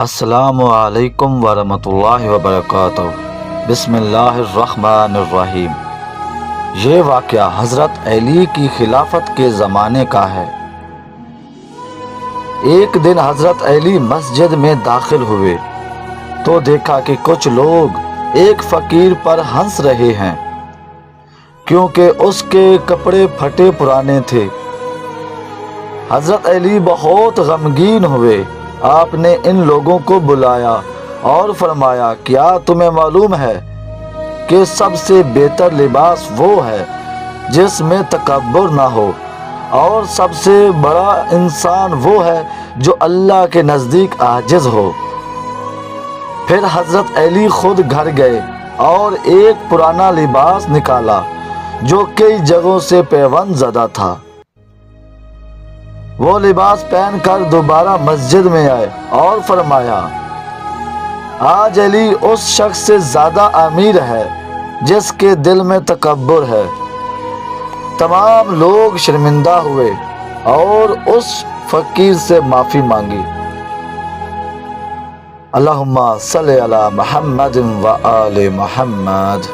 السلام علیکم ورحمۃ اللہ وبرکاتہ۔ بسم اللہ الرحمن الرحیم۔ یہ واقعہ حضرت علی کی خلافت کے زمانے کا ہے۔ ایک دن حضرت علی مسجد میں داخل ہوئے تو دیکھا کہ کچھ لوگ ایک فقیر پر ہنس رہے ہیں کیونکہ اس کے کپڑے پھٹے پرانے تھے۔ حضرت علی بہت غمگین ہوئے۔ آپ نے ان لوگوں کو بلایا اور فرمایا، کیا تمہیں معلوم ہے کہ سب سے بہتر لباس وہ ہے جس میں تکبر نہ ہو، اور سب سے بڑا انسان وہ ہے جو اللہ کے نزدیک عاجز ہو۔ پھر حضرت علی خود گھر گئے اور ایک پرانا لباس نکالا جو کئی جگہوں سے پیوند زدہ تھا۔ وہ لباس پہن کر دوبارہ مسجد میں آئے اور فرمایا، آج علی اس شخص سے زیادہ امیر ہے جس کے دل میں تکبر ہے۔ تمام لوگ شرمندہ ہوئے اور اس فقیر سے معافی مانگی۔ اللہم صلی علی محمد و آل محمد۔